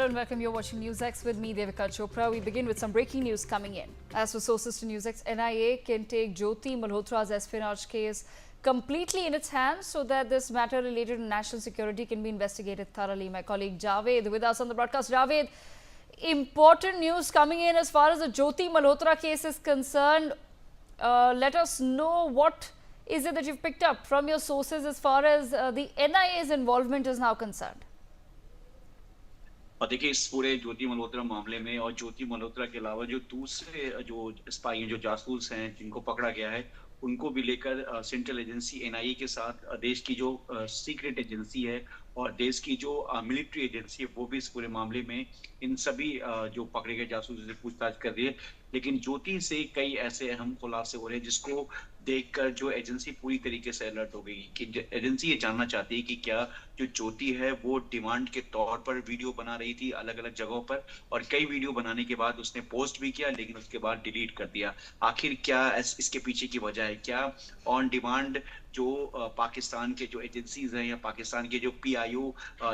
and welcome. You're watching NewsX with me, Devika Chopra. We begin with some breaking news coming in. As for sources to NewsX, NIA can take Jyoti Malhotra's espionage case completely in its hands so that this matter related to national security can be investigated thoroughly. My colleague Javed with us on the broadcast. Javed, important news coming in as far as the Jyoti Malhotra case is concerned. Let us know what is it that you've picked up from your sources as far as the NIA's involvement is now concerned. और देखिए इस पूरे ज्योति मल्होत्रा मामले में और ज्योति मल्होत्रा के अलावा जो दूसरे जो स्पाई जो जासूस हैं जिनको पकड़ा गया है उनको भी लेकर सेंट्रल एजेंसी एनआईए के साथ देश की जो सीक्रेट एजेंसी है और देश की जो मिलिट्री एजेंसी है वो भी इस पूरे मामले में इन सभी जो पकड़े गए जासूस से पूछताछ कर रही है। लेकिन ज्योति से कई ऐसे अहम खुलासे हो रहे हैं जिसको देखकर जो एजेंसी पूरी तरीके से अलर्ट हो गई कि एजेंसी ये जानना चाहती है कि क्या जो ज्योति है वो डिमांड के तौर पर वीडियो बना रही थी अलग अलग जगहों पर और कई वीडियो बनाने के बाद उसने पोस्ट भी किया लेकिन उसके बाद डिलीट कर दिया। आखिर क्या इसके पीछे की वजह है? क्या ऑन डिमांड जो पाकिस्तान के जो एजेंसीज हैं या पाकिस्तान के जो पीआईओ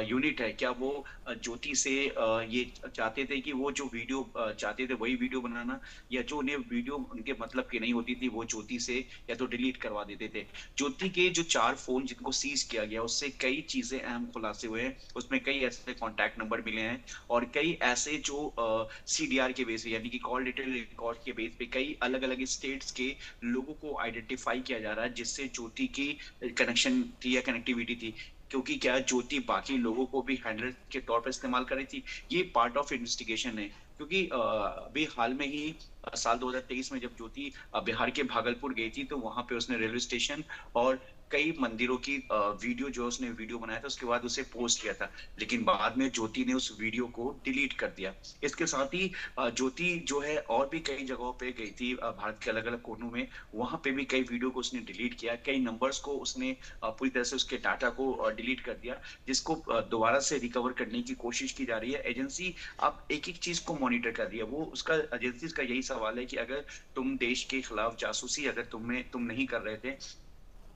यूनिट है क्या वो ज्योति से ये चाहते थे कि वो जो वीडियो चाहते थे वही वीडियो बनाना या जो उन्हें वीडियो उनके मतलब की नहीं होती थी वो ज्योति से या तो डिलीट करवा देते थे। ज्योति के जो 4 फोन जिनको सीज किया गया उससे कई चीजें अहम खुलासे हुए हैं। उसमें कई ऐसे कॉन्टैक्ट नंबर मिले हैं और कई ऐसे जो सीडीआर के बेस पे यानी कि कॉल डिटेल रिकॉर्ड के बेस पे कई अलग अलग स्टेट्स के लोगों को आइडेंटिफाई किया जा रहा है जिससे ज्योति की कनेक्शन थी या कनेक्टिविटी थी। क्योंकि क्या ज्योति बाकी लोगों को भी हैंडलर के तौर पर इस्तेमाल कर रही थी? ये पार्ट ऑफ इन्वेस्टिगेशन है क्योंकि अभी हाल में ही साल 2023 में जब ज्योति बिहार के भागलपुर गई थी तो वहां पे उसने रेलवे स्टेशन और कई मंदिरों की वीडियो जो उसने वीडियो बनाया था उसके बाद उसे पोस्ट किया था लेकिन बाद में ज्योति ने उस वीडियो को डिलीट कर दिया। इसके साथ ही ज्योति जो है और भी कई जगहों पे गई थी भारत के अलग अलग कोनों में वहां पे भी कई वीडियो को उसने डिलीट किया कई नंबर्स को उसने पूरी तरह से उसके डाटा को डिलीट कर दिया जिसको दोबारा से रिकवर करने की कोशिश की जा रही है। एजेंसी अब एक एक चीज को मॉनिटर कर रही है। वो उसका एजेंसी का यही सवाल है कि अगर तुम देश के खिलाफ जासूसी अगर तुम नहीं कर रहे थे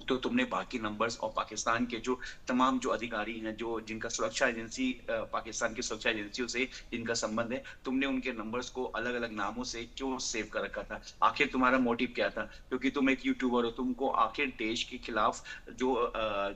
तो तुमने बाकी नंबर्स और पाकिस्तान के जो तमाम जो अधिकारी हैं जो जिनका सुरक्षा एजेंसी पाकिस्तान की सुरक्षा एजेंसियों से जिनका संबंध है तुमने उनके नंबर्स को अलग अलग नामों से क्यों सेव कर रखा था? आखिर तुम्हारा मोटिव क्या था? क्योंकि तुम एक यूट्यूबर हो तुमको आखिर देश के खिलाफ जो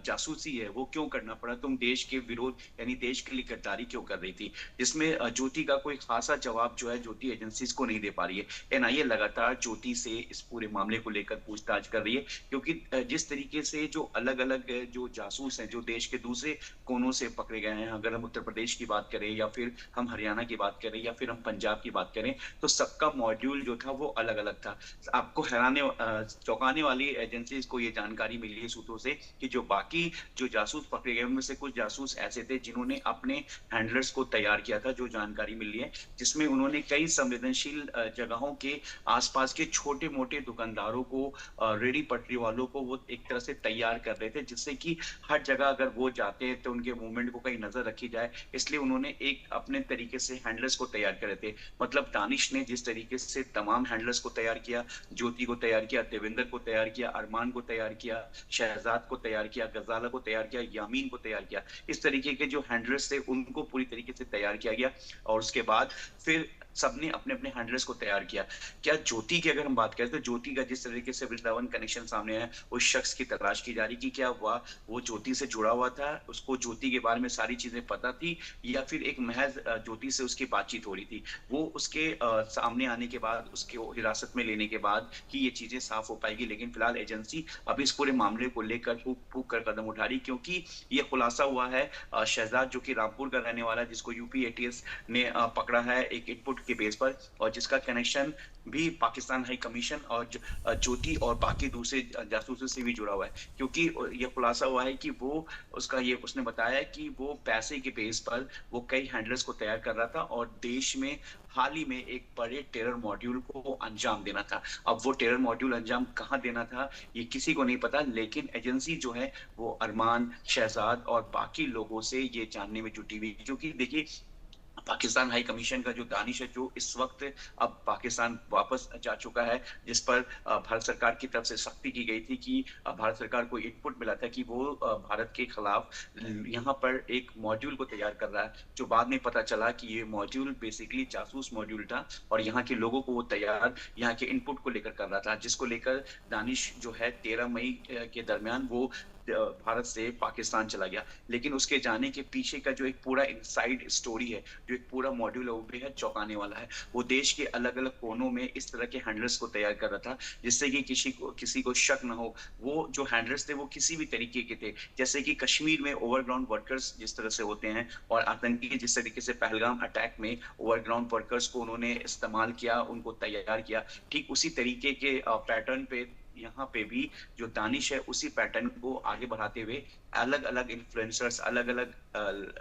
जासूसी है वो क्यों करना पड़ा? तुम देश के विरोध यानी देश के लिए गद्दारी क्यों कर रही थी? जिसमें ज्योति का कोई खासा जवाब जो है ज्योति एजेंसीज को नहीं दे पा रही है। एनआईए लगातार ज्योति से इस पूरे मामले को लेकर पूछताछ कर रही है क्योंकि जिस तरीके से जो अलग अलग जो जासूस हैं जो देश के दूसरे कोनों से पकड़े गए हैं अगर हम उत्तर प्रदेश की बात करें या फिर हम हरियाणा की बात करें या फिर हम पंजाब की बात करें तो सबका मॉड्यूल जो था वो अलग अलग था। आपको चौंकाने वाली एजेंसीज को ये जानकारी मिली है सूत्रों से कि जो बाकी जो जासूस पकड़े गए उनमें से कुछ जासूस ऐसे थे जिन्होंने अपने हैंडलर्स को तैयार किया था। जो जानकारी मिली है जिसमें उन्होंने कई संवेदनशील जगहों के आसपास के छोटे मोटे दुकानदारों को रेडी पटरी वालों को वो एक तरह से तैयार कर रहे थे जिससे कि हर जगह अगर वो जाते हैं तो उनके मूवमेंट को कहीं नजर रखी जाए। इसलिए उन्होंने एक अपने तरीके से हैंडलर्स को तैयार करे थे। मतलब दानिश ने जिस तरीके से तमाम हैंडलर्स को तैयार किया ज्योति को तैयार किया देवेंद्र को तैयार किया अरमान को तैयार किया शहजाद को तैयार किया गजाला को तैयार किया यामीन को तैयार किया इस तरीके के जो हैंडलर्स थे उनको पूरी तरीके से तैयार किया गया और उसके बाद फिर सबने अपने अपने हैंडलर्स को तैयार किया। क्या ज्योति की अगर हम बात करें तो ज्योति का जिस तरीके से वृंदावन कनेक्शन सामने है उस शख्स की तलाश की जा रही कि क्या वो ज्योति से जुड़ा हुआ था उसको ज्योति के बारे में सारी चीजें पता थी या फिर एक महज ज्योति से उसकी बातचीत हो रही थी। वो उसके सामने आने के बाद उसके हिरासत में लेने के बाद ही ये चीजें साफ हो पाएगी। लेकिन फिलहाल एजेंसी अभी इस पूरे मामले को लेकर फूक कर कदम उठा रही क्योंकि ये खुलासा हुआ है शहजाद जो कि रामपुर का रहने वाला जिसको यूपी एटीएस ने पकड़ा है एक इनपुट के बेस पर और जिसका कनेक्शन भी पाकिस्तान हाई कमीशन और ज्योति और बाकी दूसरे जासूसों से भी जुड़ा हुआ है। क्योंकि ये खुलासा हुआ है कि वो उसने बताया कि वो पैसे के बेस पर वो कई हैंडलर्स को तैयार कर रहा था और देश में हाल ही में एक बड़े टेरर मॉड्यूल को अंजाम देना था। अब वो टेरर मॉड्यूल अंजाम कहां देना था ये किसी को नहीं पता लेकिन एजेंसी जो है वो अरमान शहजाद और बाकी लोगों से ये जानने में जुटी हुई क्योंकि देखिए पाकिस्तान हाई कमीशन का जो दानिश है, जो इस वक्त अब पाकिस्तान वापस जा चुका है, जिस पर भारत सरकार की तरफ से सख्ती की गई थी कि भारत सरकार को इनपुट मिला था कि वो भारत के खिलाफ यहाँ पर एक मॉड्यूल को तैयार कर रहा है, जो बाद में पता चला कि ये मॉड्यूल बेसिकली जासूस मॉड्यूल था और यहाँ के लोगों को वो तैयार यहाँ के इनपुट को लेकर कर रहा था, जिसको लेकर दानिश जो है 13 मई के दरमियान वो भारत से पाकिस्तान चला गया। लेकिन उसके जाने के पीछे का जो एक पूरा इनसाइड स्टोरी है, जो एक पूरा मॉड्यूल है, वो बेहद चौंकाने वाला है। वो देश के अलग-अलग कोनों में इस तरह के हैंडलर्स को तैयार कर रहा था, जिससे कि किसी को शक ना हो। वो जो हैंडलर्स थे, वो किसी भी तरीके के थे। जैसे कि कश्मीर में ओवरग्राउंड वर्कर्स जिस तरह से होते हैं और आतंकी जिस तरीके से पहलगाम अटैक में ओवरग्राउंड वर्कर्स को उन्होंने इस्तेमाल किया, उनको तैयार किया, ठीक उसी तरीके के पैटर्न पे यहाँ पे भी जो दानिश है, उसी पैटर्न को आगे बढ़ाते हुए अलग-अलग इन्फ्लुएंसर्स, अलग-अलग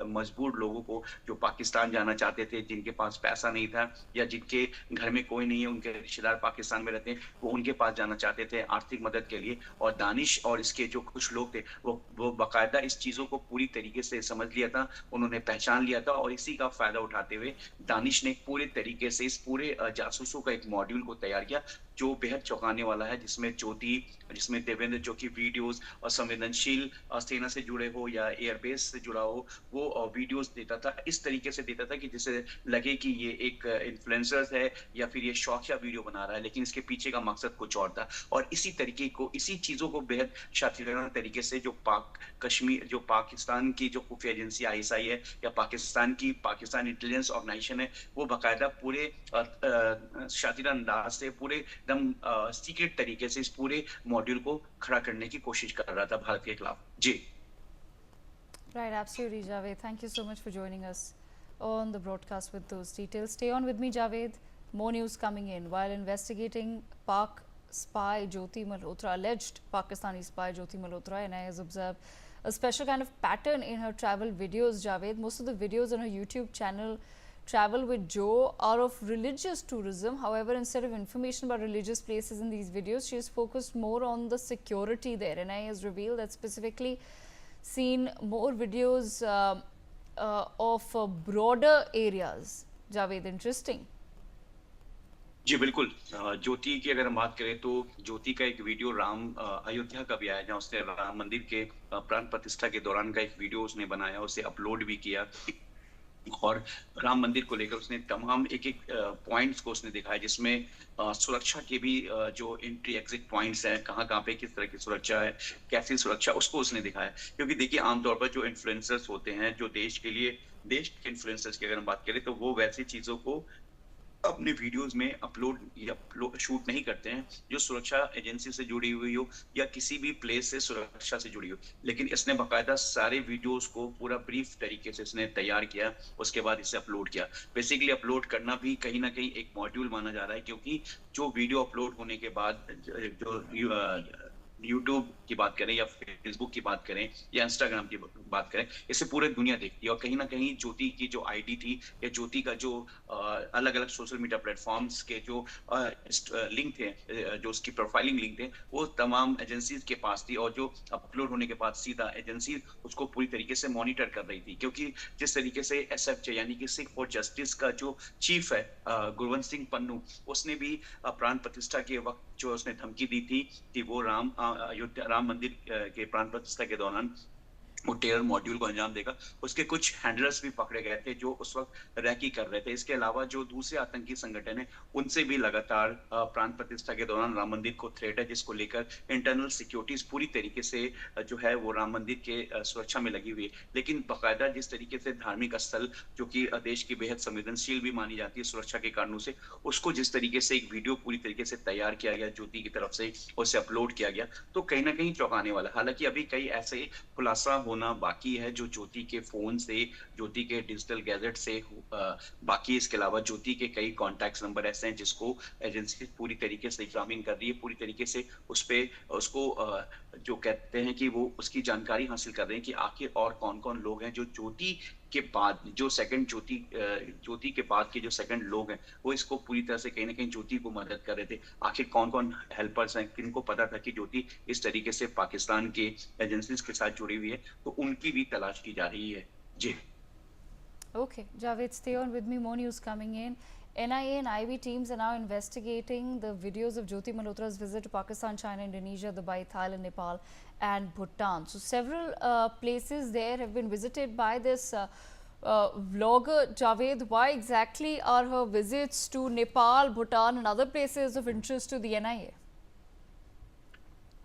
मजबूर लोगों को जो पाकिस्तान जाना चाहते थे, जिनके पास पैसा नहीं था या जिनके घर में कोई नहीं है, उनके रिश्तेदार पाकिस्तान में रहते हैं, वो उनके पास जाना चाहते थे आर्थिक मदद के लिए। और दानिश और इसके जो कुछ लोग थे, वो बाकायदा इस चीज़ों को पूरी तरीके से समझ लिया था, उन्होंने पहचान लिया था और इसी का फ़ायदा उठाते हुए दानिश ने पूरे तरीके से इस पूरे जासूसों का एक मॉड्यूल को तैयार किया, जो बेहद चौंकाने वाला है, जिसमें देवेंद्र जो कि वीडियोज़ और संवेदनशील सेना से जुड़े हो या एयरबेस से जुड़ा हो, वो वीडियोज़ देता था। इस तरीके से देता था कि जिससे लगे कि ये एक इन्फ्लुएंसर है या फिर ये शौकिया वीडियो बना रहा है, लेकिन इसके पीछे का मकसद कुछ और था। और इसी चीज़ों को बेहद शातिराना तरीके से जो पाकिस्तान की जो खुफिया एजेंसी आईएसआई है या पाकिस्तान इंटेलिजेंस ऑर्गेनाइजेशन है, वो बाकायदा पूरे शातिरा अंदाज से पूरे एकदम सीक्रेट तरीके से इस पूरे मॉड्यूल को खड़ा करने की कोशिश कर रहा था भारत के खिलाफ। जी। Right, absolutely, Javed. Thank you so much for joining us on the broadcast with those details. Stay on with me, Javed. More news coming in. While investigating Pak spy Jyoti Malhotra, alleged Pakistani spy Jyoti Malhotra, NIA has observed a special kind of pattern in her travel videos, Javed. Most of the videos on her YouTube channel Travel with Joe are of religious tourism. However, instead of information about religious places in these videos, she is focused more on the security there. NIA has revealed that specifically seen more videos of broader areas. Javed, interesting. जी बिल्कुल। ज्योति की अगर हम बात करें तो ज्योति का एक video Ayodhya का भी आया, जहाँ उसने राम मंदिर के प्राण प्रतिष्ठा के दौरान का एक वीडियो उसने बनाया, उसे अपलोड भी किया और राम मंदिर को लेकर उसने तमाम एक-एक पॉइंट्स को उसने दिखाया, जिसमें सुरक्षा के भी जो एंट्री एग्जिट पॉइंट्स हैं, कहाँ-कहाँ पे किस तरह की सुरक्षा है, कैसी सुरक्षा, उसको उसने दिखाया। क्योंकि देखिए आमतौर पर जो इन्फ्लुएंसर्स होते हैं, जो देश के इन्फ्लुएंसर्स की अगर हम बात करें, तो वो वैसी चीज़ों को अपने वीडियोस में शूट नहीं करते हैं जो सुरक्षा एजेंसी से जुड़ी हुई हो या किसी भी प्लेस से सुरक्षा से जुड़ी हो, लेकिन इसने बकायदा सारे वीडियोस को पूरा ब्रीफ तरीके से इसने तैयार किया, उसके बाद इसे अपलोड किया। बेसिकली अपलोड करना भी कहीं ना कहीं एक मॉड्यूल माना जा रहा है, क्योंकि जो वीडियो अपलोड होने के बाद जो यूट्यूब की बात करें या फेसबुक की बात करें या इंस्टाग्राम की बात करें, इसे पूरे दुनिया देखती है और कहीं ना कहीं ज्योति की जो आईडी थी या ज्योति का जो अलग अलग सोशल मीडिया प्लेटफॉर्म्स के जो लिंक थे, जो उसकी प्रोफाइलिंग लिंक थे, वो तमाम एजेंसीज के पास थी और जो अपलोड होने के बाद सीधा एजेंसी उसको पूरी तरीके से मॉनिटर कर रही थी। क्योंकि जिस तरीके से एसएफजे यानी कि सिख फॉर जस्टिस का जो चीफ है गुरवंत सिंह पन्नू, उसने भी प्राण प्रतिष्ठा के वक्त जो उसने धमकी दी थी कि वो राम मंदिर के प्राण प्रतिष्ठा के दौरान वो टेरर मॉड्यूल को अंजाम देगा, उसके कुछ हैंडलर्स भी पकड़े गए थे जो उस वक्त रैकी कर रहे थे। इसके अलावा जो दूसरे आतंकी संगठन है, उनसे भी लगातार प्राण प्रतिष्ठा के दौरान राम मंदिर को थ्रेट है, जिसको लेकर इंटरनल सिक्योरिटीज पूरी तरीके से जो है वो राम मंदिर के सुरक्षा में लगी हुई है। लेकिन बाकायदा जिस तरीके से धार्मिक स्थल जो कि देश की बेहद संवेदनशील भी मानी जाती है सुरक्षा के कारणों से, उसको जिस तरीके से एक वीडियो पूरी तरीके से तैयार किया गया ज्योति की तरफ से, उसे अपलोड किया गया, तो कहीं ना कहीं चौंकाने वाला। हालांकि अभी कई ऐसे खुलासा होना बाकी है जो ज्योति के फोन से, ज्योति के डिजिटल गैजेट से बाकी। इसके अलावा ज्योति के कई कॉन्टैक्ट नंबर ऐसे हैं जिसको एजेंसी पूरी तरीके से एग्जामिन कर रही है, पूरी तरीके से उसको जो कहते हैं कि वो उसकी जानकारी हासिल कर रहे हैं कि आखिर और कौन-कौन लोग हैं जो ज्योति के बाद जो सेकंड ज्योति के बाद के जो सेकंड लोग हैं, वो इसको पूरी तरह से कहीं ना कहीं ज्योति को मदद कर रहे थे। आखिर कौन-कौन हेल्पर्स हैं, किनको पता था कि ज्योति इस तरीके से पाकिस्तान के एजेंसीज के साथ जुड़ी हुई है, तो उनकी भी तलाश की जा रही है। जी। Okay, Javed, stay on with me. More news coming in. NIA and IB teams are now investigating the videos of Jyoti Malhotra's visit to Pakistan, China, Indonesia, Dubai, Thailand, Nepal, and Bhutan. So, several places there have been visited by this vlogger. Javed, why exactly are her visits to Nepal, Bhutan, and other places of interest to the NIA?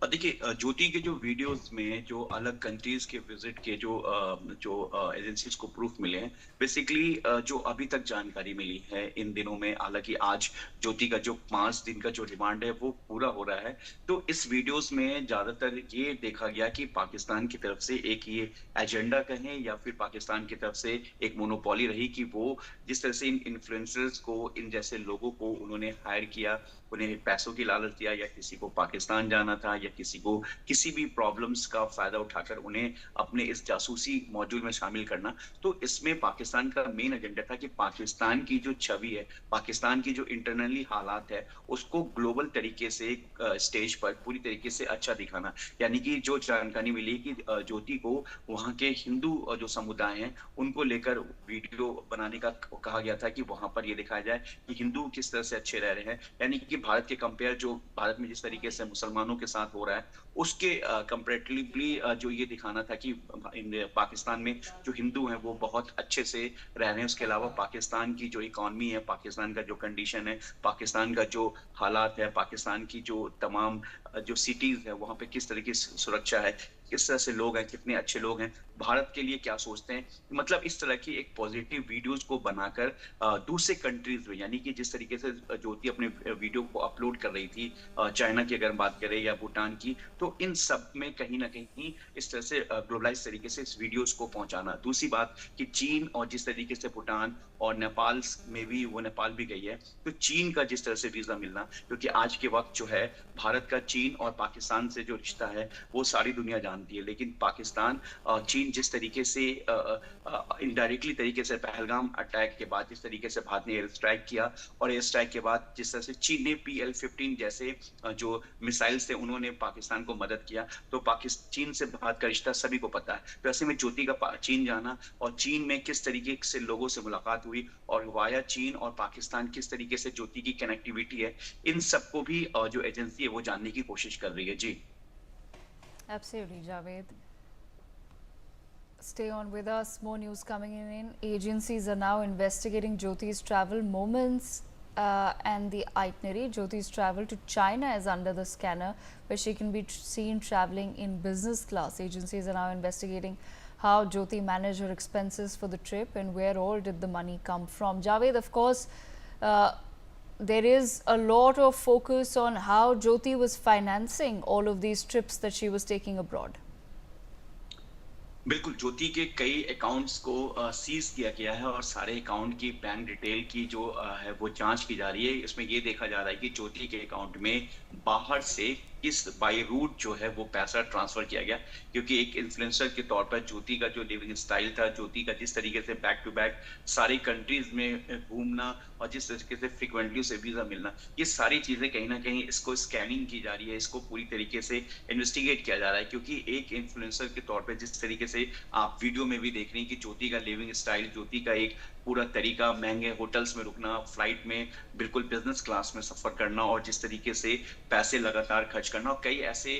और देखिए ज्योति के जो videos में जो अलग countries के visit के जो एजेंसीज को प्रूफ मिले हैं बेसिकली जो अभी तक जानकारी मिली है इन दिनों में हालांकि आज ज्योति का जो 5 दिन का जो रिमांड है वो पूरा हो रहा है तो इस वीडियोस में ज्यादातर ये देखा गया कि पाकिस्तान की तरफ से एक ये एजेंडा कहें या फिर पाकिस्तान की तरफ से एक मोनोपोली रही कि वो जिस तरह से इन इन्फ्लुएंसर्स को इन जैसे लोगों को उन्होंने हायर किया उन्हें पैसों की लालच दिया या किसी को पाकिस्तान जाना था या किसी को किसी भी प्रॉब्लम्स का फायदा उठाकर उन्हें अपने इस जासूसी मॉड्यूल में शामिल करना तो इसमें पाकिस्तान का मेन एजेंडा था कि पाकिस्तान की जो छवि है पाकिस्तान की जो इंटरनली हालात है उसको ग्लोबल तरीके से स्टेज पर पूरी तरीके से अच्छा दिखाना यानी कि जो जानकारी मिली कि ज्योति को वहां के हिंदू जो समुदाय हैं उनको लेकर वीडियो बनाने का कहा गया था कि वहां पर ये दिखाया जाए कि हिंदू किस तरह से अच्छे रह रहे हैं यानी कि भारत के कंपेयर जो भारत में जिस तरीके से मुसलमानों के साथ हो रहा है उसके कंपैरेटिवली जो ये दिखाना था कि पाकिस्तान में जो हिंदू हैं वो बहुत अच्छे से रह रहे हैं उसके अलावा पाकिस्तान की जो इकोनॉमी है पाकिस्तान का जो कंडीशन है पाकिस्तान का जो हालात है पाकिस्तान की जो तमाम जो सिटीज है वहां पे किस तरह की सुरक्षा है किस तरह से लोग हैं कितने अच्छे लोग हैं भारत के लिए क्या सोचते हैं मतलब इस तरह की एक पॉजिटिव वीडियोस को बनाकर दूसरे कंट्रीज में यानी कि जिस तरीके से ज्योति अपने वीडियो को अपलोड कर रही थी चाइना की अगर बात करें या भूटान की तो इन सब में कहीं ना कहीं इस तरह से ग्लोबलाइज तरीके से इस वीडियोस को पहुंचाना दूसरी बात कि चीन और जिस तरीके से भूटान और नेपाल में भी वो नेपाल भी गई है तो चीन का जिस तरह से वीजा मिलना क्योंकि आज के वक्त जो है भारत का चीन और पाकिस्तान से जो रिश्ता है वो सारी दुनिया जानती है लेकिन पाकिस्तान चीन जिस तरीके से इनडायरेक्टली तरीके से पहलगाम अटैक के बाद जिस तरीके से भारत ने एयर स्ट्राइक किया और एयर स्ट्राइक के बाद जिस तरह से चीन ने PL-15 जैसे जो मिसाइल से उन्होंने पाकिस्तान को मदद किया तो पाकिस्तान चीन से भारत का रिश्ता सभी को पता है तो ऐसे में ज्योति का चीन जाना और चीन में किस तरीके से लोगों से मुलाकात हुई और वाया चीन और पाकिस्तान किस तरीके से ज्योति की कनेक्टिविटी है इन सबको भी जो एजेंसी है वो जानने की कोशिश कर रही है जी Absolutely, Javed. Stay on with us. More news coming in. Agencies are now investigating Jyoti's travel moments and the itinerary. Jyoti's travel to China is under the scanner, where she can be seen traveling in business class. Agencies are now investigating how Jyoti managed her expenses for the trip and where all did the money come from. Javed, of course, there is a lot of focus on how Jyoti was financing all of these trips that she was taking abroad. बिल्कुल ज्योति के कई accounts को seize किया गया है और सारे account की बैंक डिटेल की जो है वो जांच की जा रही है इसमें ये देखा जा रहा है कि ज्योति के अकाउंट में बाहर से किस बाय रूट जो है वो पैसा ट्रांसफर किया गया क्योंकि एक इन्फ्लुएंसर के तौर पर ज्योति का जो लिविंग स्टाइल था ज्योति का जिस तरीके से बैक टू बैक सारी कंट्रीज में घूमना और जिस तरीके से फ्रिक्वेंटली उसे वीजा मिलना ये सारी चीजें कहीं ना कहीं इसको स्कैनिंग की जा रही है इसको पूरी तरीके से इन्वेस्टिगेट किया जा रहा है क्योंकि एक इन्फ्लुएंसर के तौर पर जिस तरीके से आप वीडियो में भी देख रहे हैं कि ज्योति का लिविंग स्टाइल ज्योति का एक पूरा तरीका महंगे होटल्स में रुकना फ्लाइट में बिल्कुल बिजनेस क्लास में सफर करना और जिस तरीके से पैसे लगातार खर्च करना और कई ऐसे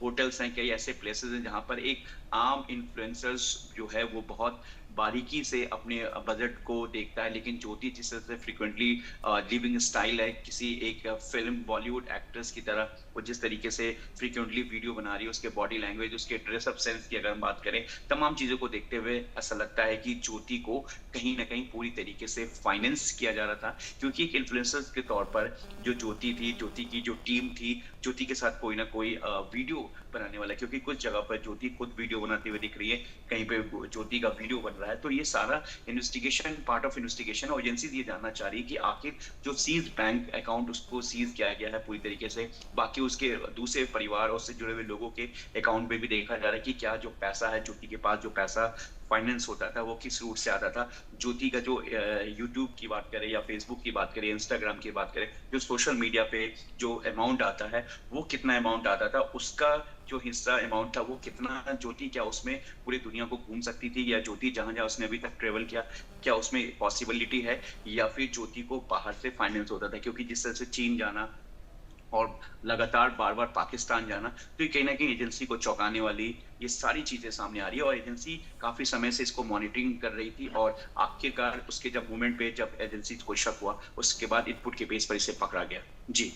होटल्स हैं कई ऐसे प्लेसेस हैं जहां पर एक आम इन्फ्लुएंसर्स जो है वो बहुत बारीकी से अपने बजट को देखता है लेकिन ज्योति जिस तरह से फ्रिक्वेंटली लिविंग स्टाइल है किसी एक फिल्म बॉलीवुड एक्ट्रेस की तरह वो जिस तरीके से फ्रिक्वेंटली वीडियो बना रही है उसके बॉडी लैंग्वेज उसके ड्रेसअप सेंस की अगर हम बात करें तमाम चीजों को देखते हुए ऐसा लगता है कि ज्योति को कहीं ना कहीं पूरी तरीके से फाइनेंस किया जा रहा था क्योंकि एक इन्फ्लुएंसर के तौर पर जो ज्योति थी ज्योति की जो टीम थी ज्योति के साथ कोई ना कोई वीडियो बनाने वाला क्योंकि कुछ जगह पर ज्योति खुद वीडियो बनाती हुई दिख रही है कहीं पे ज्योति का वीडियो बन रहा है तो ये सारा इन्वेस्टिगेशन पार्ट ऑफ इन्वेस्टिगेशन और एजेंसी ये जानना चाह रही है कि आखिर जो सीज बैंक अकाउंट उसको सीज किया गया है पूरी तरीके से बाकी उसके दूसरे परिवार और उससे जुड़े हुए लोगों के अकाउंट में भी देखा जा रहा है कि क्या जो पैसा है ज्योति के पास जो पैसा फाइनेंस होता था वो किस रूट से आता था ज्योति का जो यूट्यूब की बात करें या फेसबुक की बात करें इंस्टाग्राम की बात करें जो सोशल मीडिया पे जो अमाउंट आता है वो कितना अमाउंट आता था उसका जो हिस्सा अमाउंट था वो कितना, ज्योति क्या उसमें पूरी दुनिया को घूम सकती थी, या ज्योति जहां जहां उसने अभी तक ट्रेवल किया क्या उसमें पॉसिबिलिटी है, या फिर ज्योति को बाहर से फाइनेंस होता था, क्योंकि जिस तरह से चीन जाना और लगातार बार-बार पाकिस्तान जाना, तो ये कहीं न कहीं एजेंसी को चौंकाने वाली ये सारी चीज़ें सामने आ रही है, और एजेंसी काफ़ी समय से इसको मॉनिटरिंग कर रही थी, और आखिरकार उसके जब मूवमेंट पे जब एजेंसी को शक हुआ, उसके बाद इनपुट के बेस पर इसे पकड़ा गया। जी।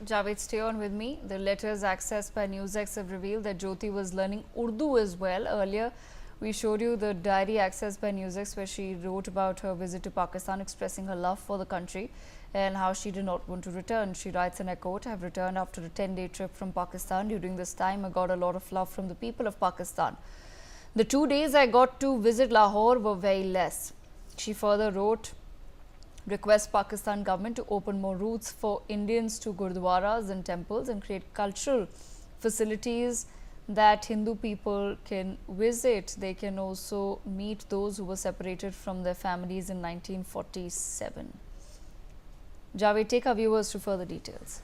Javed, stay on with me. The letters accessed by NewsX have revealed that Jyoti was learning Urdu as well. Earlier, we showed you the diary accessed by NewsX where she wrote about her visit to Pakistan, expressing her love for the country and how she did not want to return. She writes, and I quote, "I have returned after a 10-day trip from Pakistan. During this time, I got a lot of love from the people of Pakistan. The 2 days I got to visit Lahore were very less." She further wrote, request Pakistan government to open more routes for Indians to Gurdwaras and temples and create cultural facilities that Hindu people can visit. They can also meet those who were separated from their families in 1947. Javed, take our viewers to further details.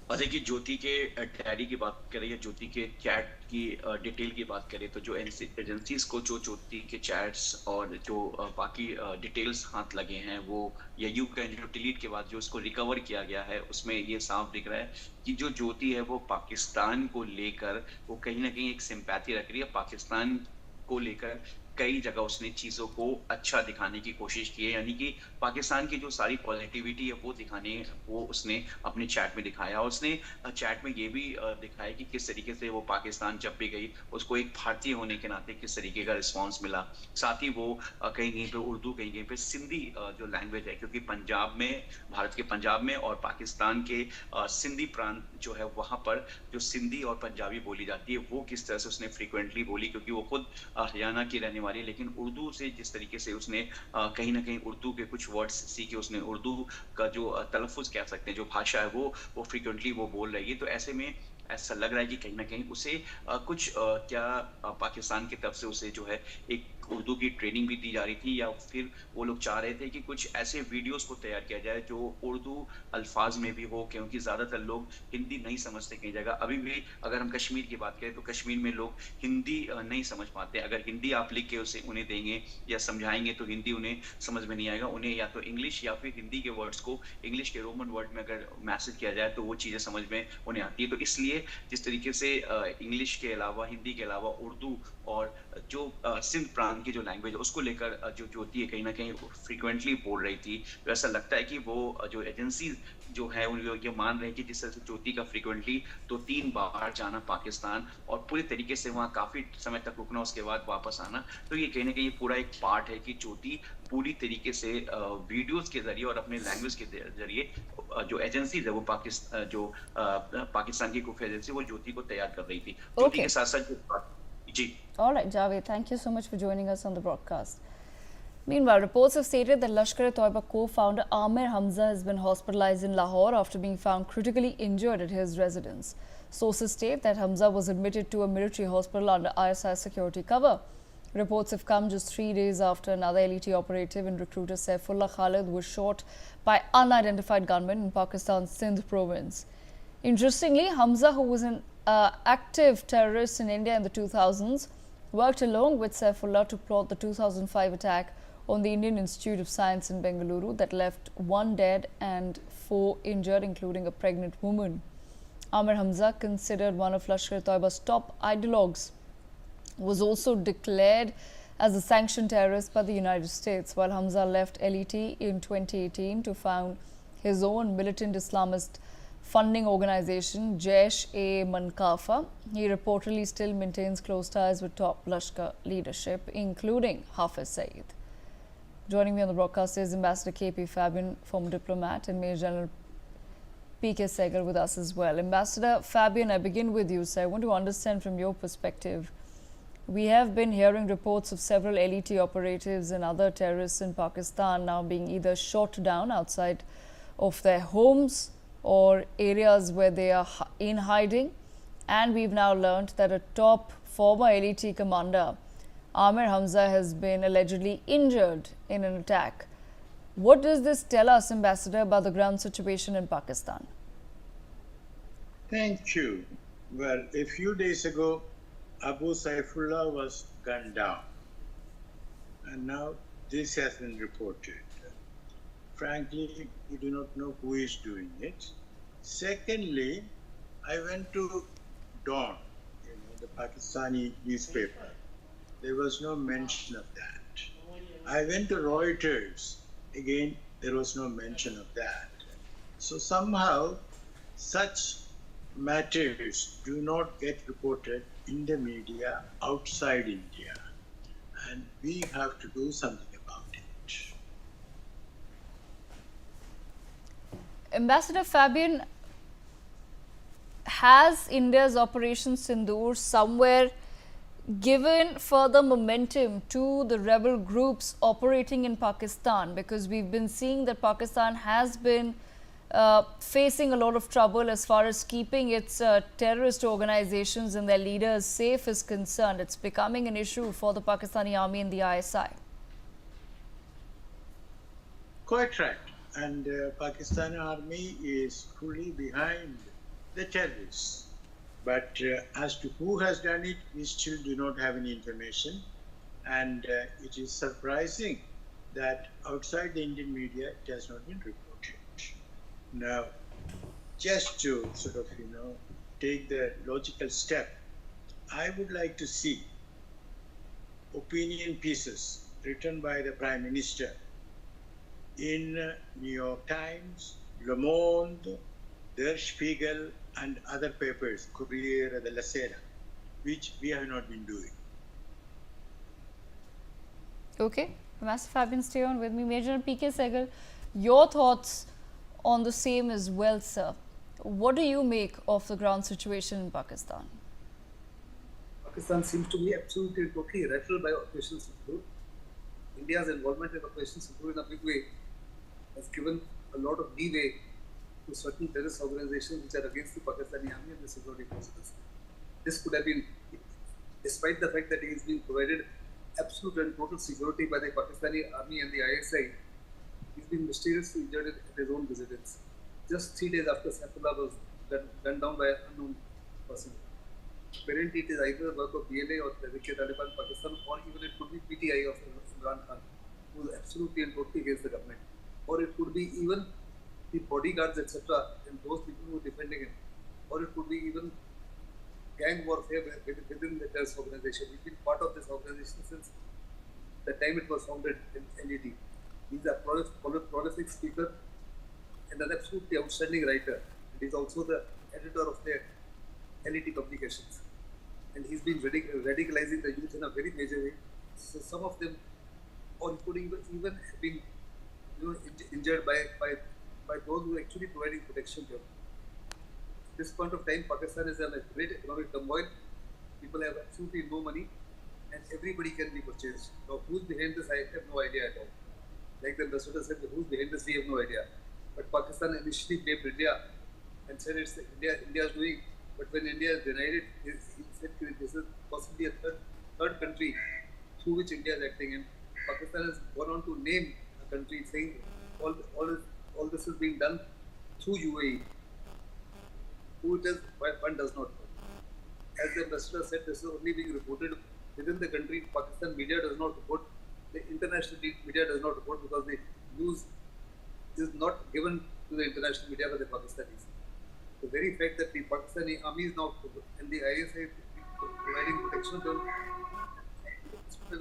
और देखिए, ज्योति के diary की बात करें या ज्योति के chat की detail की बात करें, तो जो एजेंसीज को जो ज्योति के चैट्स और जो बाकी डिटेल्स हाथ लगे हैं, वो या यू कैन जो डिलीट के बाद जो उसको रिकवर किया गया है, उसमें ये साफ दिख रहा है कि जो ज्योति है वो पाकिस्तान को लेकर वो कहीं ना कहीं एक सिंपैथी रख रही है। पाकिस्तान को लेकर कई जगह उसने चीजों को अच्छा दिखाने की कोशिश की है, यानी कि पाकिस्तान की जो सारी पॉजिटिविटी है वो दिखाने, वो उसने अपने चैट में दिखाया। और उसने चैट में ये भी दिखाया कि किस तरीके से वो पाकिस्तान जब भी गई उसको एक भारतीय होने के नाते किस तरीके का रिस्पांस मिला। साथ ही वो कहीं कहीं पे उर्दू, कहीं कहीं पे सिंधी जो लैंग्वेज है, क्योंकि पंजाब में, भारत के पंजाब में और पाकिस्तान के सिंधी प्रांत जो है वहां पर जो सिंधी और पंजाबी बोली जाती है वो किस तरह से उसने फ्रीक्वेंटली बोली, क्योंकि वो खुद हरियाणा की रहने वाली है। लेकिन उर्दू से जिस तरीके से उसने कहीं ना कहीं उर्दू के कुछ वर्ड्स सीखे, उसने उर्दू का जो तलफ़ुज़ कह सकते हैं, जो भाषा है वो फ्रीक्वेंटली वो बोल रही है। तो ऐसे में ऐसा लग रहा है कि कहीं ना कहीं उसे कुछ क्या पाकिस्तान की तरफ से उसे जो है एक उर्दू की ट्रेनिंग भी दी जा रही थी, या फिर वो लोग चाह रहे थे कि कुछ ऐसे वीडियोस को तैयार किया जाए जो उर्दू अल्फाज में भी हो, क्योंकि ज्यादातर लोग हिंदी नहीं समझते कई जगह। अभी भी अगर हम कश्मीर की बात करें तो कश्मीर में लोग हिंदी नहीं समझ पाते। अगर हिंदी आप लिख के उसे उन्हें देंगे या समझाएंगे तो हिंदी उन्हें समझ में नहीं आएगा। उन्हें या तो इंग्लिश या फिर हिंदी के वर्ड्स को इंग्लिश के रोमन वर्ड में अगर मैसेज किया जाए तो वो चीजें समझ में उन्हें आती है। तो इसलिए जिस तरीके से इंग्लिश के अलावा, हिंदी के अलावा उर्दू और जो सिंध प्रांत की जो लैंग्वेज है उसको लेकर जो ज्योति है कहीं ना कहीं फ्रीक्वेंटली बोल रही थी। तो ऐसा लगता है कि वो जो एजेंसी जो है उन ये मान रहे हैं कि जिस तरह से ज्योति का फ्रीक्वेंटली तो 3 बार जाना पाकिस्तान और पूरे तरीके से वहाँ काफी समय तक रुकना, उसके बाद वापस आना, तो ये कहीं ना कहीं पूरा एक पार्ट है कि ज्योति पूरी तरीके से वीडियोस के जरिए और अपने लैंग्वेज के जरिए जो एजेंसीज है वो पाकिस्तान की कुछ एजेंसी वो ज्योति को तैयार कर रही थी। ज्योति के साथ साथ जी। All right, Javed, thank you so much for joining us on the broadcast. Meanwhile, reports have stated that Lashkar-e-Toiba co-founder Amir Hamza has been hospitalized in Lahore after being found critically injured at his residence. Sources state that Hamza was admitted to a military hospital under ISI security cover. Reports have come just 3 days after another LET operative and recruiter Saifullah Khalid was shot by unidentified gunmen in Pakistan's Sindh province. Interestingly, Hamza, who was an active terrorist in India in the 2000s, worked along with Saifullah to plot the 2005 attack on the Indian Institute of Science in Bengaluru that left 1 dead and 4 injured, including a pregnant woman. Amir Hamza, considered one of Lashkar-e-Toiba's top ideologues, was also declared as a sanctioned terrorist by the United States. While Hamza left LET in 2018 to found his own militant Islamist funding organization Jaish-e-Mankafa, he reportedly still maintains close ties with top Lashkar leadership, including Hafiz Saeed. Joining me on the broadcast is Ambassador KP Fabian, former diplomat, and Major General PK Sehgal with us as well. Ambassador Fabian, I begin with you, sir. I want to understand from your perspective. We have been hearing reports of several LET operatives and other terrorists in Pakistan now being either shot down outside of their homes or areas where they are in hiding, and we've now learned that a top former LET commander, Amir Hamza, has been allegedly injured in an attack. What does this tell us, Ambassador, about the ground situation in Pakistan? Thank you. Well, a few days ago, Abu Saifullah was gunned down, and now this has been reported. Frankly, we do not know who is doing it. Secondly, I went to Dawn, the Pakistani newspaper. There was no mention of that. I went to Reuters. Again, there was no mention of that. So somehow, such matters do not get reported in the media outside India, and we have to do something about it. Ambassador Fabian, has India's Operation Sindoor somewhere given further momentum to the rebel groups operating in Pakistan? Because we've been seeing that Pakistan has been facing a lot of trouble as far as keeping its terrorist organizations and their leaders safe is concerned. It's becoming an issue for the Pakistani army and the ISI. Quite right. And Pakistani army is fully behind the terrorists. But as to who has done it, we still do not have any information. And it is surprising that outside the Indian media, it has not been reported. Now, just to sort of, take the logical step, I would like to see opinion pieces written by the Prime Minister in New York Times, Le Monde, Der Spiegel, and other papers, Corriere della Sera, which we have not been doing. Okay, Master Fabian, stay on with me. Major P.K. Sehgal, your thoughts on the same as well, sir. What do you make of the ground situation in Pakistan? Pakistan seems to be absolutely totally rattled by Operation Sindoor. India's involvement in Operation Sindoor in a big way has given a lot of leeway to certain terrorist organizations which are against the Pakistani army and the security forces. This could have been, despite the fact that he is being provided absolute and total security by the Pakistani army and the ISI, he's been mysteriously injured at his own residence. Just 3 days after Saifullah was gunned down by an unknown person. Apparently, it is either the work of BLA or Tehrik-e-Taliban Pakistan, or even it could be PTI of Imran Khan, who is absolutely and totally against the government. Or it could be even the bodyguards, etc., and those people who are defending him. Or it could be even gang warfare within the terrorist organization. We've been part of this organization since the time it was founded in LED. He's a prolific speaker and an absolutely outstanding writer. And he's also the editor of the LED publications. And he's been radicalizing the youth in a very major way. So some of them, or could even have been injured by those who are actually providing protection to him. At this point of time, Pakistan is in a great economic turmoil. People have absolutely no money, and everybody can be purchased. Now, who's behind this? I have no idea at all. Like the ambassador said, who's behind this? We have no idea. But Pakistan initially blamed India and said it's India's doing. But when India denied it, he said this is possibly a third country through which India is acting. And Pakistan has gone on to name a country, saying all this is being done through UAE. Who it is, one does not know. As the ambassador said, this is only being reported within the country. Pakistan media does not report. The international media does not report because the news is not given to the international media by the Pakistanis. The very fact that the Pakistani army is now and the ISI providing protection to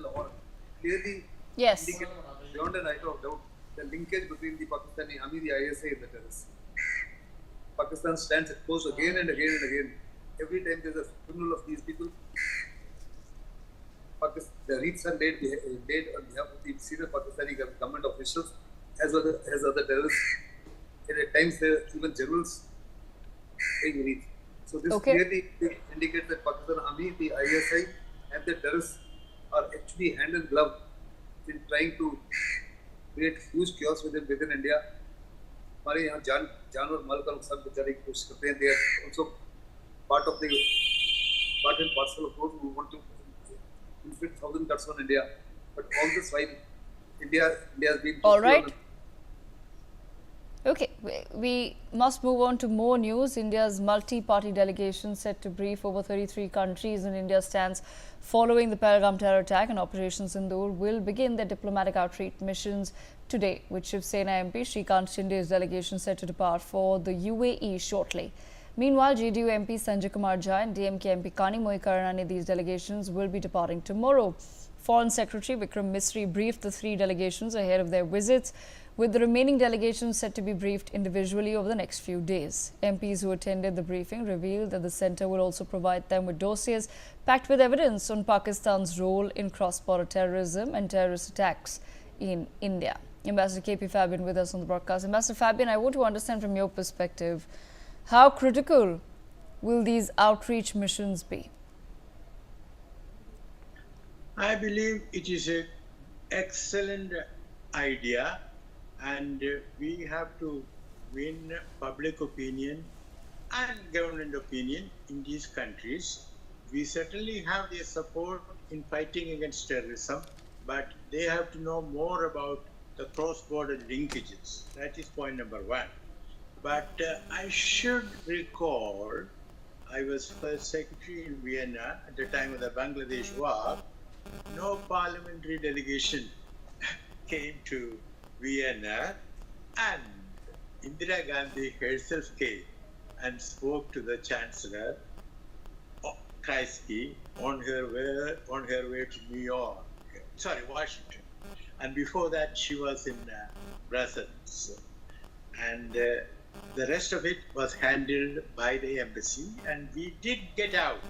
Lahore clearly indicates beyond a shadow of doubt the linkage between the Pakistani army, the ISI, and the terrorists. Pakistan stands exposed again and again and again. Every time there's a funeral of these people, the wreaths are laid on behalf of the senior Pakistani government officials as other terrorists. And at times there are even generals paying wreaths. So this clearly indicates that Pakistan army, the ISI, and the terrorists are actually hand in glove in trying to create huge chaos within India. हमारे यहाँ जान और माल का नुकसान बचाने की कोशिश करते हैं. They are also part and parcel of those who want to inflict 1,000 cuts on India. But all this while India has been all right. Okay, we must move on to more news. India's multi-party delegation set to brief over 33 countries in India stands following the Pahalgam terror attack, and Operation Sindoor will begin their diplomatic outreach missions today, with Shiv Sena MP Shrikant Shinde's delegation set to depart for the UAE shortly. Meanwhile, JDU MP Sanjay Kumar Jha and DMK MP Kani Moikarnani, these delegations will be departing tomorrow. Foreign Secretary Vikram Misri briefed the three delegations ahead of their visits, with the remaining delegations set to be briefed individually over the next few days. MPs who attended the briefing revealed that the centre will also provide them with dossiers packed with evidence on Pakistan's role in cross-border terrorism and terrorist attacks in India. Ambassador KP Fabian with us on the broadcast. Ambassador Fabian, I want to understand from your perspective, how critical will these outreach missions be? I believe it is an excellent idea, and we have to win public opinion and government opinion in these countries. We certainly have their support in fighting against terrorism, but they have to know more about the cross-border linkages. That is point number one. But I should recall, I was first secretary in Vienna at the time of the Bangladesh war. No parliamentary delegation came to Vienna, and Indira Gandhi herself came and spoke to the Chancellor Kreisky on her way to New York, Washington. And before that, she was in Brussels. And the rest of it was handled by the embassy, and we did get out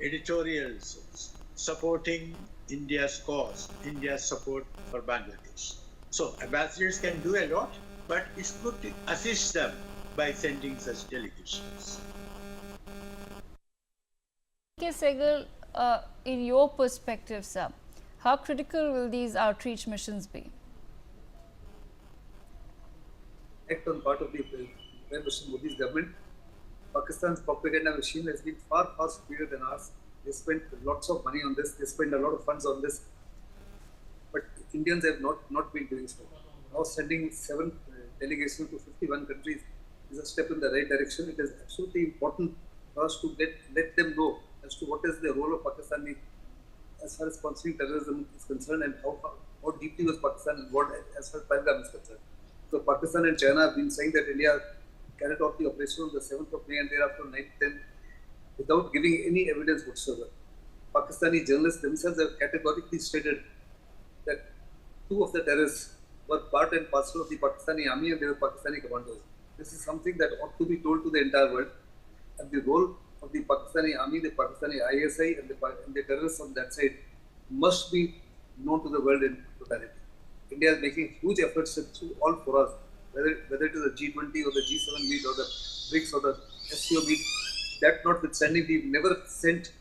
editorials supporting India's cause, India's support for Bangladesh. So ambassadors can do a lot, but it's good to assist them by sending such delegations. K. Sehgal, in your perspective, sir, how critical will these outreach missions be? Act on part of the Prime Minister Modi's government. Pakistan's propaganda machine has been far superior than ours. They spent lots of money on this. They spent a lot of funds on this. But Indians have not been doing so. Now sending 7 delegations to 51 countries is a step in the right direction. It is absolutely important for us to let them know as to what is the role of Pakistan as far as sponsoring terrorism is concerned, and how deeply was Pakistan involved as far as Pahalgam is concerned. So Pakistan and China have been saying that India carried out the operation on the 7th of May and thereafter 9th, 10th, without giving any evidence whatsoever. Pakistani journalists themselves have categorically stated that 2 of the terrorists were part and parcel of the Pakistani army and they were Pakistani commandos. This is something that ought to be told to the entire world. And the role of the Pakistani army, the Pakistani ISI and the terrorists on that side must be known to the world in totality. India is making huge efforts through all forums, whether it is the G20 or the G7 meet or the BRICS or the SCO meet. That notwithstanding, we've never sent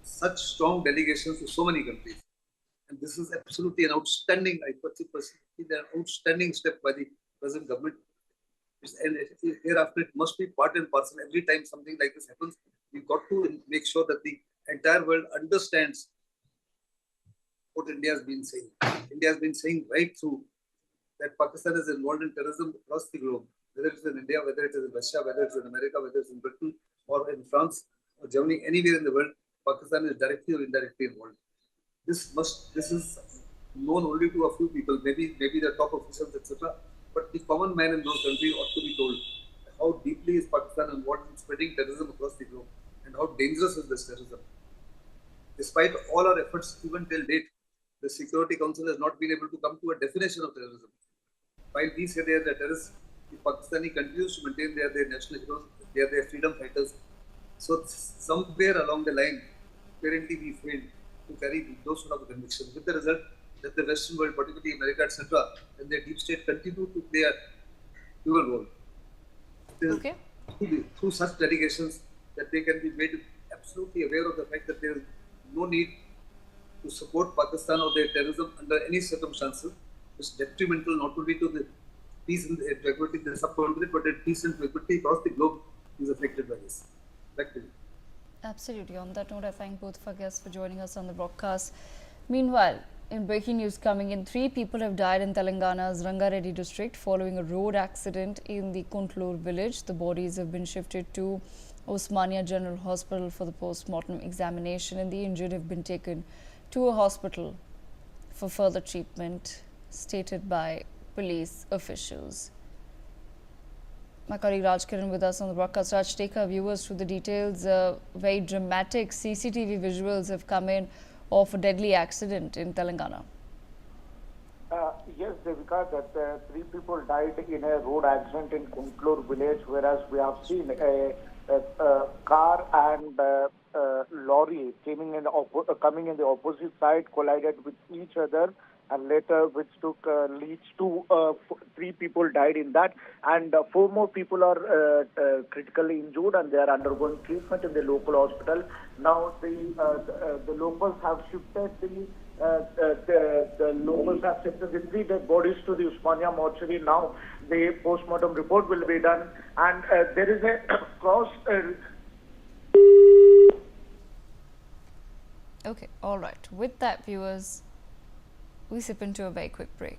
such strong delegations to so many countries. And this is absolutely an outstanding, I personally, an outstanding step by the present government. And hereafter, it must be part and parcel. Every time something like this happens, we've got to make sure that the entire world understands what India has been saying. India has been saying right through that Pakistan is involved in terrorism across the globe, whether it's in India, whether it is in Russia, whether it's in America, whether it's in Britain or in France or Germany, anywhere in the world, Pakistan is directly or indirectly involved. This is known only to a few people, maybe the top officials, etc. But the common man in those countries ought to be told how deeply is Pakistan involved in spreading terrorism across the globe and how dangerous is this terrorism. Despite all our efforts, even till date, the Security Council has not been able to come to a definition of terrorism. While we say they are the terrorists, the Pakistani continues to maintain they are their national heroes, they are their freedom fighters. So somewhere along the line, apparently we failed to carry those sort of convictions, with the result that the Western world, particularly America, etc., and their deep state continue to play a dual role. Okay. Through such delegations, that they can be made absolutely aware of the fact that there is no need to support Pakistan or their terrorism under any circumstances. It's detrimental not only to the peace and the tranquility in the subcontinent, but the peace and tranquility across the globe is affected by this. Back to you. Absolutely. On that note, I thank both of our guests for joining us on the broadcast. Meanwhile, In breaking news coming in, 3 people have died in Telangana's Rangareddy district following a road accident in the Kuntlur village. The bodies have been shifted to Osmania General Hospital for the post-mortem examination, and the injured have been taken to a hospital for further treatment, stated by police officials. My colleague Raj Kiran with us on the broadcast. Raj, take our viewers through the details. Very dramatic CCTV visuals have come in of a deadly accident in Telangana. Yes, Devika, that 3 people died in a road accident in Kuntlur village, whereas we have seen a car and lorry coming in the opposite side collided with each other, and later which leads to 3 people died in that, and 4 more people are critically injured and they are undergoing treatment in the local hospital. Now the locals have shifted the locals have shifted the 3 dead bodies to the Usmania mortuary. Now the post-mortem report will be done, and there is a cross. Okay, all right. With that, viewers, we sip into a very quick break.